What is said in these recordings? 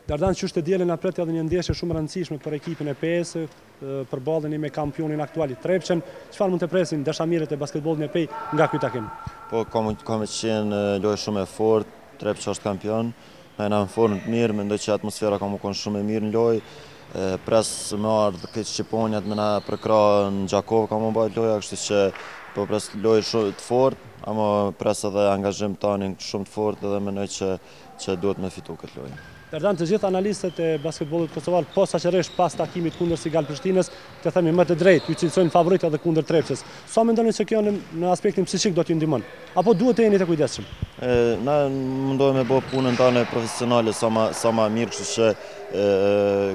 Dardan që është të dielën apret edhe një ndeshje shumë rëndësishme për ekipin e PES, për ballën me kampionin aktual i Trepçën. Çfarë mund të presin dashamirët e basketbollit në PEJ nga ky takim? Po ka me qenë lojë shumë e fortë, Trepça është kampion, na jena në formë të mirë, mendoj që atmosfera ka qenë shumë e mirë në lojë. Pres me ardhë këtë Shqiponjat me na përkra në Gjakov ka më bëjt loja, kështu që po pres lojë shumë të fortë, ama pres edhe angazhim tanin shumë të fortë edhe mendoj që duhet me fitu këtë lojë. Dardan, të gjithë analistët e basketbollit kosovar, posaçërisht pas takimit kundër Sigal Prishtinës, të themi më të drejtë, ju cilësojnë favorit edhe kundër Trepçës. Sa mendoni se kjo në aspektin psiqik do t'ju ndihmon? Apo duhet të jeni të kujdesshëm? Na mundohemi me bë punën tonë profesionale sa më mirë, kështu që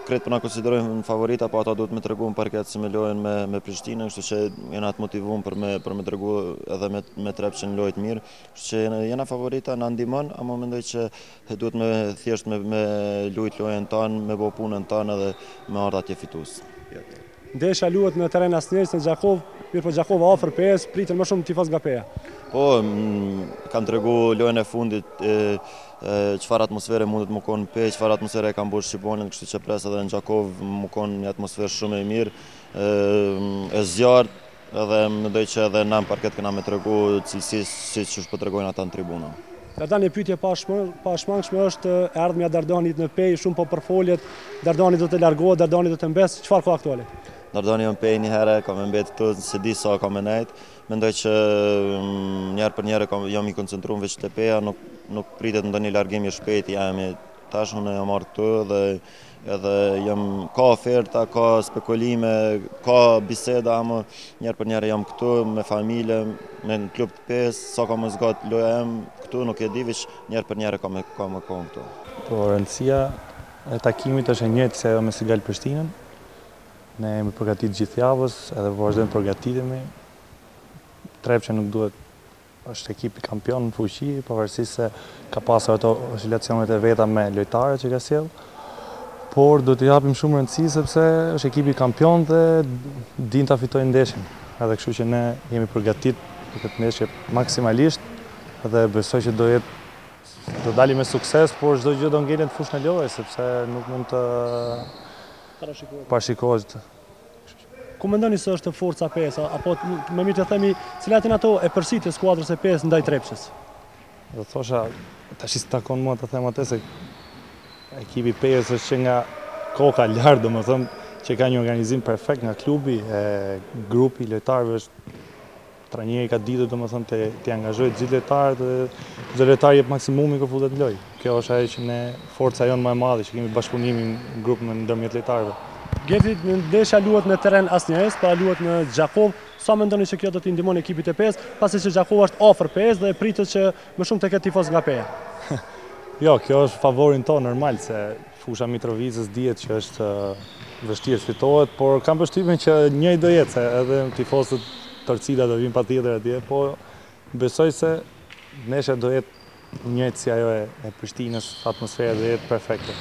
kretë po na konsiderojnë favorita, po ata duhet me tregu në parket si me lojën me Prishtinën, kështu që jena të motivuar për me tregu edhe me Trepçën lojë të mirë, kështu që jena favorita, na ndihmon, ama mendoj që duhet me thjesht me lujt lojën tonë, me bë punën tonë edhe me ardha atje fitues. Ndeshja luhet në terren Asnjës në Gjakov, mirë po Gjakova afër PES, pritën më shumë tifoz nga PEja. Po, kam tregu lojën e fundit çfarë atmosfere mundet më konë në PEJ, çfarë atmosfere kam bërë Shqiponën, kështu që pres edhe në Gjakov më konë një atmosferë shumë e mirë, e zjarrt, edhe mendoj që edhe na në parket kena me tregu cilësisë siç po tregojnë ata në tribuna. Dardan, një pyetje pa shmangshme është erdhmja e Dardanit në PEJ, shumë po përfoljet, Dardani do të largohet, Dardani do të mbes, çfarë ka aktuale? Dardani në PEJ një herë, ka me mbet këtu, se di sa ka me nejt. Mendoj që njerë për njerë jam i koncentruar veç te PEja, nuk pritet ndonjë largim i shpejt, tash unë jam marrë këtu edhe ka oferta, ka spekulime, ka biseda, ama njerë për njerë jam këtu me familje, me në klub të PES, sa ka më zgat loja em këtu, nuk e di, veç njerë për njerë ka me konë këtu. Po, rëndësia e takimit është e njëjtë se ajo me Sigal Prishtinën. Ne jemi përgatit gjithë javës, edhe vazhdojmë përgatitemi. Trepça nuk duhet, është ekipi kampion në fuqi, pavarësisht se ka pasur ato oscilacionet e veta me lojtarët që ka sjell. Por do t'i japim shumë rëndësi sepse është ekipi kampion dhe din ta fitojë ndeshjen. Edhe kështu që ne jemi përgatit për këtë ndeshje maksimalisht dhe besoj që do dalim me sukses, por çdo gjë do ngelet në fushën e lojës sepse nuk mund të parashikohet. Ku mendoni se është forca PES, apo më mirë të themi, cilat janë ato e përsitjes skuadrës e PES ndaj Trepçës? Do thosha, tash takon mua të them atë se ekipi PES është që nga koka lart, domethënë që ka një organizim perfekt nga klubi, grupi lojtarëve është trajneri ka ditur domethënë të angazhojë gjithë lojtarët dhe çdo lojtar jep maksimumin kur futet në lojë. Kjo është ajo që ne forca jonë më e madhe, që kemi bashkëpunimin në grup ndërmjet lojtarëve. Gjeti, ndeshja luhet në terren Asnjës, pa luhet në Gjakov. Sa mendoni se kjo do t'i ndihmon ekipit e PES, pasi që Gjakova është afër PES dhe pritet që më shumë të ketë tifoz nga PEja? Jo, kjo është favorin tonë normal, se fusha Mitrovicës dihet që është vështirë fitohet, por kam përshtypjen që njëjtë do jetë, se edhe tifozët Torcida do vinë patjetër atje, po besoj se ndeshja do jetë njëjtë si ajo e Prishtinës, atmosfera do jetë perfekte.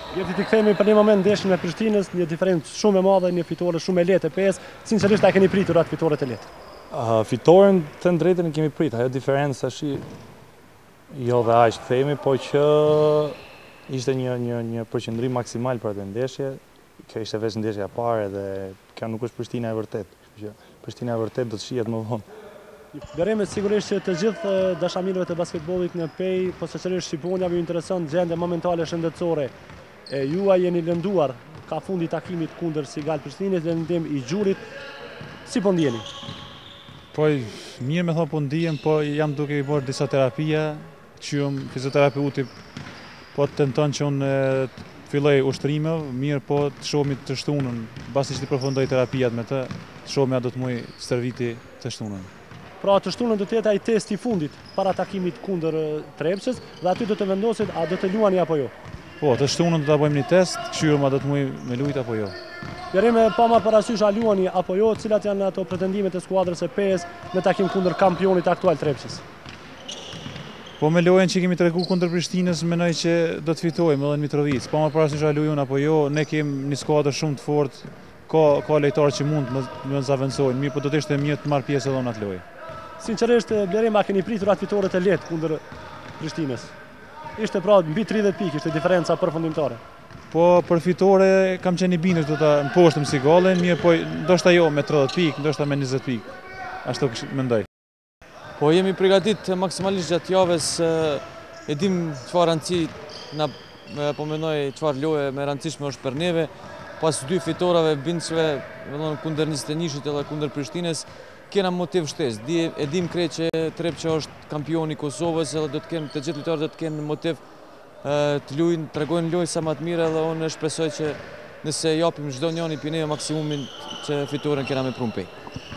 Gjeti t'i kthehemi për një moment ndeshjen me Prishtinës, një diferencë shumë e madhe, një fitore shumë e lehtë e PES, sinqerisht a keni pritur atë fitore të lehtë? Fitoren të drejtën e kemi pritur, ajo diferencë tash jo dhe aq themi, po që ishte një përqendrim maksimal për atë ndeshje. Kjo ishte veç ndeshja e parë dhe kjo nuk është Prishtina e vërtet. Prishtina e vërtet do të shihet më vonë. Bereme, sigurisht që të gjithë dashamirëve të basketbollit në PEJ, posaçërisht shqiponjave ju intereson gjendja momentale shëndetësore e juaj, jeni lënduar ka fundi takimit kundër Sigal Prishtinës dhe ndim i xhurit. Si po ndjeni? Po mirë me thonë po ndihem, po jam duke i bërë disa terapia, qyëm fizioterapeuti po të tenton që unë filloj ushtrime, mirë po të shohmi të shtunën, basi që të përfundoj terapiat me të shohmi a do të muj stërviti të shtunën. Pra të shtunën do të jetë ai testi i fundit para takimit kundër Trepçës dhe aty do të vendosit a do të luani apo jo. Po, të shtunën do ta bëjmë një test, këshirëm a do të muj me lujt apo jo. Bereme, pa marrë parasysh a luani apo jo, cilat janë ato pretendimet e skuadrës e PES në takim kundër kampionit aktual Trepçës? Po me lojën që kemi tregu kundër Prishtinës, mendoj që do të fitojmë edhe në Mitrovic. Pa marrë parasysh a luajun apo jo, ne kemi një skuadër shumë të fortë, ka lojtarë që mund të avancojnë, mirë po do të ishte mirë të marr pjesë edhe në atë lojë. Sinqerisht, Blerema keni pritur atë fitore të lehtë kundër Prishtinës. Ishte pra mbi 30 pikë, ishte diferenca përfundimtare. Po për fitore kam qenë i bindur do ta mposhtëm si golle, mirë po ndoshta jo me 30 pikë, ndoshta me 20 pikë. Ashtu mendoj. Po jemi përgatit maksimalisht gjatë javës, e dim çfarë rëndësi na po mendoj çfarë loje me rëndësishme është për neve. Pas 2 fitorave bindshme, kundër 21-shit edhe kundër Prishtinës, kena motiv shtesë. E dim krejt që Trepça është kampioni i Kosovës edhe do të kenë të gjithë lojtarët do të kenë motiv të luajnë, tregojnë lojë sa më të mirë edhe unë shpresoj që nëse japim çdo njëri prej neve maksimumin që fitoren kena me prunë pej.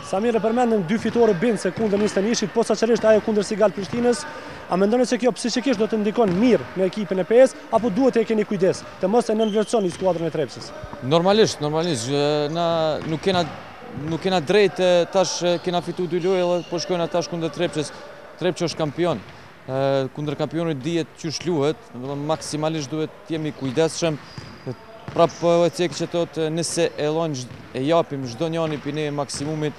Samir, e përmendëm 2 fitore bindse kundër 21-shit, posaçërisht ajo kundër Sigal Prishtinës. A mendoni se kjo psikikisht do të ndikon mirë në ekipin e PS apo duhet të keni kujdes të mos e nënvlerësoni skuadrën e Trepsës? Normalisht, na nuk kena drejt tash kena fitu 2 lojë edhe po shkojnë tash kundër Trepçës. Trepça është kampion. Kundër kampionit dihet çysh luhet, maksimalisht duhet të jemi kujdesshëm. Prapë e cek që thotë nëse e japim çdo njëri prej ne maksimumit,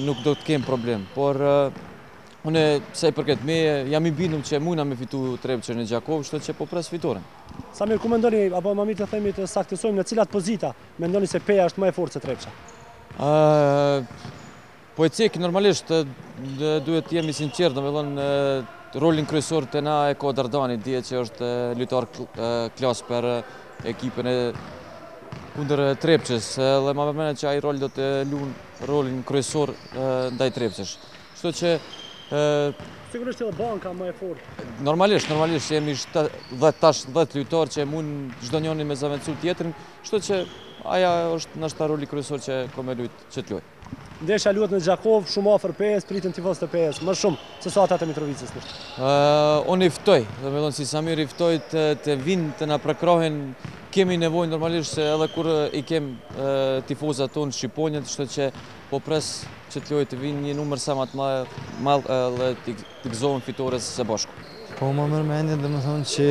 nuk do të kem problem. Por unë sa i përket me jam i bindur që mundna me fitu Trepçën e Gjakov, kështu që po pres fitoren. Samir, ku mendoni apo më mirë të themi të saktësojmë në cilat pozita mendoni se Peja është më e fortë se Trepça? Po e cek normalisht duhet të jemi sinqert, domethënë rolin kryesor te na e ka Dardani, dihet që është lojtar klas për ekipën e kundër Trepçës, dhe më përmend që ai rol do të luajë rolin kryesor ndaj Trepçës. Kështu që sigurisht edhe banka më e fortë. Normalisht jemi 10 lojtar që mund çdo njëri me zaventsu tjetrin, kështu që aja është ndoshta roli kryesor që ka me lut që të luaj. Ndeshja luhet në Gjakov, shumë afër PS, pritin tifozët e PS, më shumë se sa ata të Mitrovicës. Unë i ftoj, domethënë si Samir i ftoj të vinë të na prekrahen, kemi nevojë normalisht se edhe kur i kem tifozat tonë shqiponjët, kështu që po pres që të lojë të vinë një numër sa më të madh dhe të gëzohen fitores së bashku. Po më mërmendje domethënë që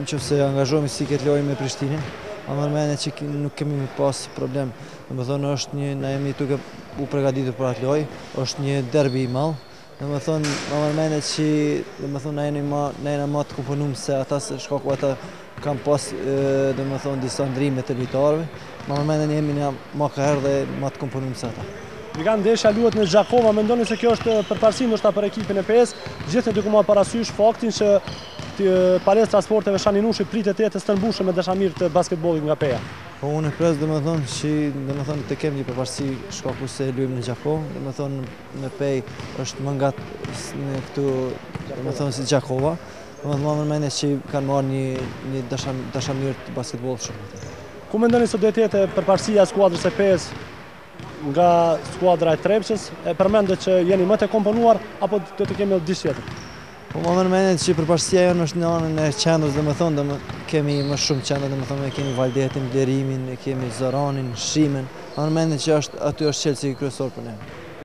nëse angazhohemi si këtë lojë me Prishtinën, më mërmendje që nuk kemi pas problem. Domethënë është na jemi duke u përgatitur për atë lojë, është një derbi i madh. Domethënë më mërmendje që domethënë na jemi më të komponuar se ata se shkaku ata kanë pas domethënë disa ndrime të lojtarëve. Më mërmendje jemi më ka herë dhe më të komponuar se ata. Brigant, ndeshja luhet në Gjakov, mendoni se kjo është përparësi ndoshta për ekipin e PS, gjithë duke marrë parasysh faktin që palestra sporteve Shaninushi pritet të jetë stërmbushur me dashamirë të basketbollit nga Peja. Po unë pres domethënë që të kem një përparësi shkaku se luajmë në Gjakov, domethënë me Pej është më ngat në këtu domethënë si Gjakova. Domethënë më mendoj që kanë marrë një dashamirë të basketbollit shumë. Ku mendoni se do të jetë përparësia e skuadrës së PS nga skuadra e Trepçës? E përmendet që jeni më të komponuar apo do të kemi diçka tjetër? Po më mërmendet që përparësia jonë është në anën e qendrës, domethënë kemi më shumë qendra, domethënë kemi Valdetin, Blerimin, kemi Zoranin, Shimen. Më mërmendet që aty është çelësi kryesor për ne.